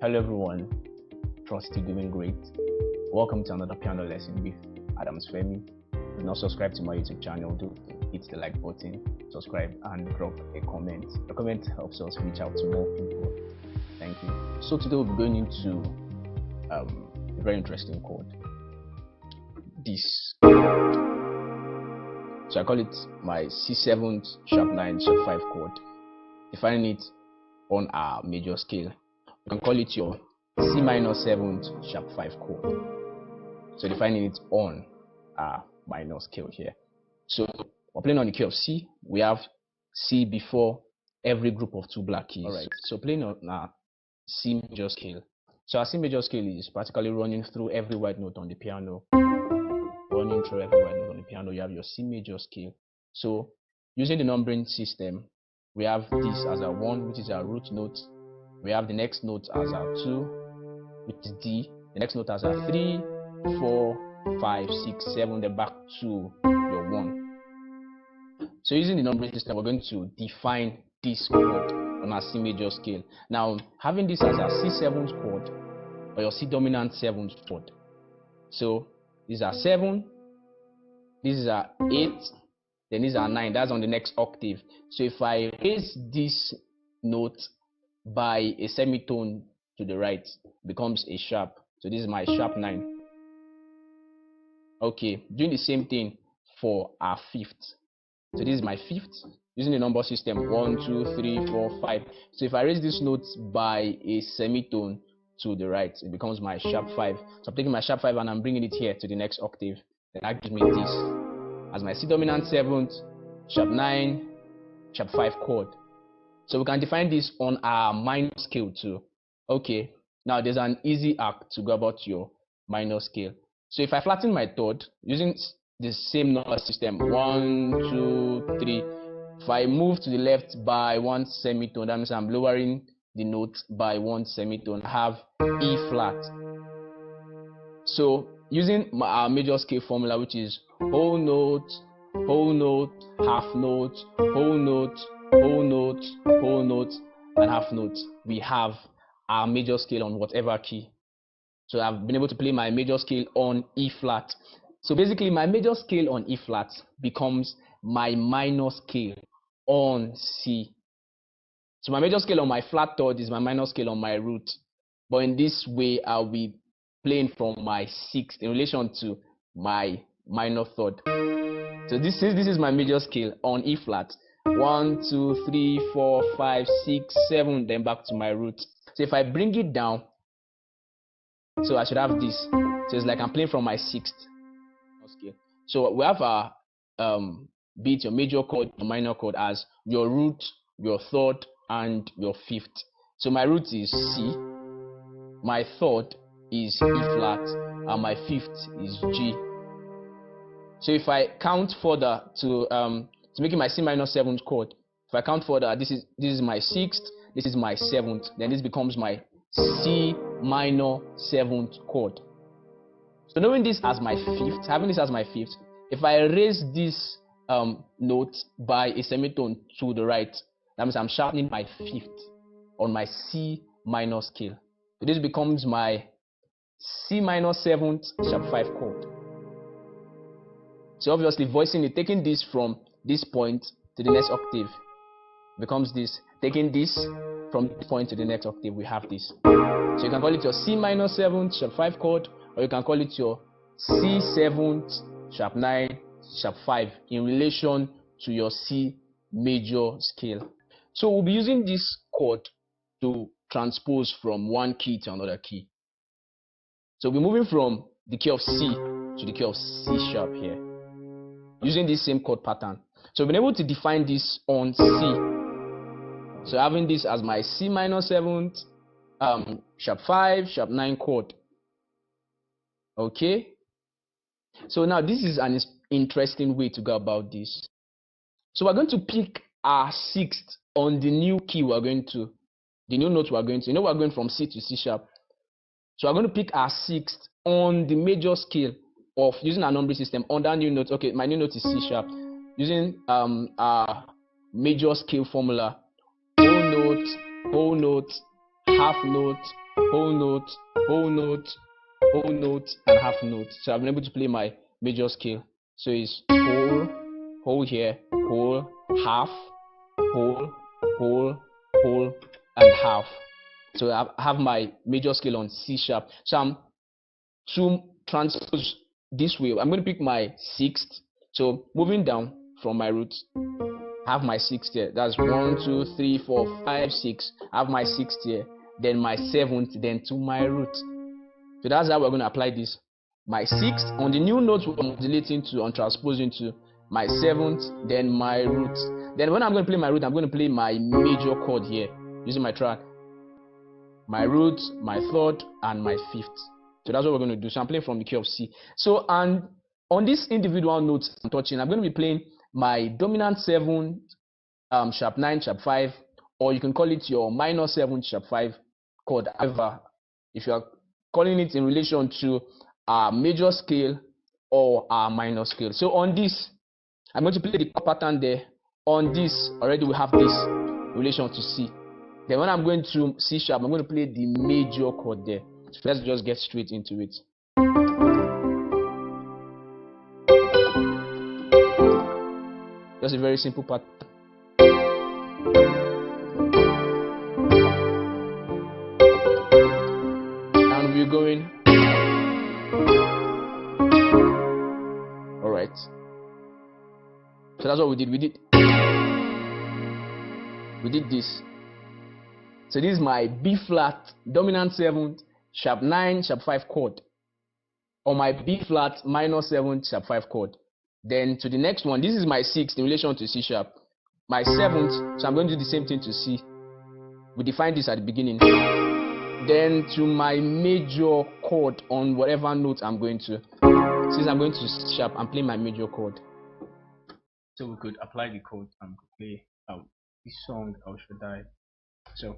Hello everyone, trust you're doing great. Welcome to another piano lesson with Adamsfemi. If you're not subscribed to my YouTube channel, do hit the like button, subscribe and drop a comment. The comment helps us reach out to more people. Thank you. So today we'll be going into a very interesting chord. This. So I call it my C7 sharp 9 sharp 5 chord. Defining it on our major scale. You can call it your C minor 7th sharp 5 chord. So defining it on a minor scale here. So we're playing on the key of C. We have C before every group of two black keys. Alright. So playing on a C major scale. So our C major scale is practically running through every white note on the piano. Running through every white note on the piano, you have your C major scale. So using the numbering system, we have this as a 1, which is our root note. We have the next note as our 2, which is D. The next note as our 3, 4, 5, 6, 7, then back to your 1. So using the numbering system, we're going to define this chord on our C major scale. Now, having this as our C7 chord, or your C dominant 7th chord. So these are 7, this is our 8, then these are 9. That's on the next octave. So if I raise this note by a semitone to the right, it becomes a sharp. So this is my sharp 9. Okay, doing the same thing for our 5th. So this is my 5th. Using the number system 1, 2, 3, 4, 5. So if I raise this note by a semitone to the right, it becomes my sharp 5. So I'm taking my sharp 5 and I'm bringing it here to the next octave. Then that gives me this as my C dominant 7th, sharp 9, sharp 5 chord. So we can define this on our minor scale too. Okay, now there's an easy act to go about your minor scale. So if I flatten my third using the same number system 1, 2, 3, if I move to the left by 1 semitone, that means I'm lowering the note by 1 semitone. I have E flat. So using our major scale formula, which is whole note, half note, whole note, whole note, whole note, and half note, we have our major scale on whatever key. So I've been able to play my major scale on E flat. So basically my major scale on E flat becomes my minor scale on C. So my major scale on my flat third is my minor scale on my root. But in this way, I'll be playing from my 6th in relation to my minor third. So this is my major scale on E flat. 1, 2, 3, 4, 5, 6, 7, then back to my root. So if I bring it down, so I should have this. So it's like I'm playing from my 6th scale. So we have our beat your major chord, your minor chord as your root, your third, and your 5th. So my root is C, my third is E flat, and my 5th is G. So if I count further to make it my C minor 7th chord, if I count further, this is my 6th, this is my 7th, then this becomes my C minor 7th chord. So knowing this as my 5th, having this as my 5th, if I raise this note by a semitone to the right, that means I'm sharpening my 5th on my C minor scale. So this becomes my C minor 7th sharp 5 chord. So obviously voicing it, taking this from this point to the next octave becomes this. Taking this from this point to the next octave, we have this. So you can call it your C minor 7th sharp 5 chord, or you can call it your C 7th sharp 9 sharp 5 in relation to your C major scale. So we'll be using this chord to transpose from one key to another key. So we're moving from the key of C to the key of C sharp here, using this same chord pattern. So we've been able to define this on C. So having this as my C minor 7th, sharp 5, sharp 9 chord. Okay. So now this is an interesting way to go about this. So we're going to pick our 6th on the new key the new note we're going to. We're going from C to C sharp. So we're going to pick our 6th on the major scale of using our numbering system on that new note. Okay, my new note is C sharp. Using our major scale formula, whole note, half note, whole note, whole note, whole note, and half note. So I've been able to play my major scale. So it's whole, whole here, whole, half, whole, whole, whole, and half. So I have my major scale on C sharp. So I'm to transpose this way. I'm going to pick my sixth. So moving down from my root, I have my sixth here. That's 1, 2, 3, 4, 5, 6. I have my sixth here. Then my seventh, then to my root. So that's how we're going to apply this. My sixth on the new notes we're modulating to, on transposing to my seventh, then my root. Then when I'm going to play my root, I'm going to play my major chord here using my track. My root, my third, and my fifth. So that's what we're going to do. So I'm playing from the key of C. So, and on these individual notes I'm touching, I'm going to be playing my dominant 7, sharp 9, sharp 5, or you can call it your minor 7, sharp 5 chord. However, if you are calling it in relation to a major scale or a minor scale. So on this, I'm going to play the chord pattern there. On this, already we have this relation to C. Then when I'm going to C sharp, I'm going to play the major chord there. So let's just get straight into it. Just a very simple pattern. And we're going. Alright. So that's what we did. We did this. So this is my B flat, dominant 7, sharp 9, sharp 5 chord. Or my B flat, minor 7, sharp 5 chord. Then to the next one, this is my 6th in relation to C sharp. My 7th, so I'm going to do the same thing to C. We defined this at the beginning. Then to my major chord on whatever note I'm going to. Since I'm going to C sharp, I'm playing my major chord. So we could apply the chord and play this song, How Should I? So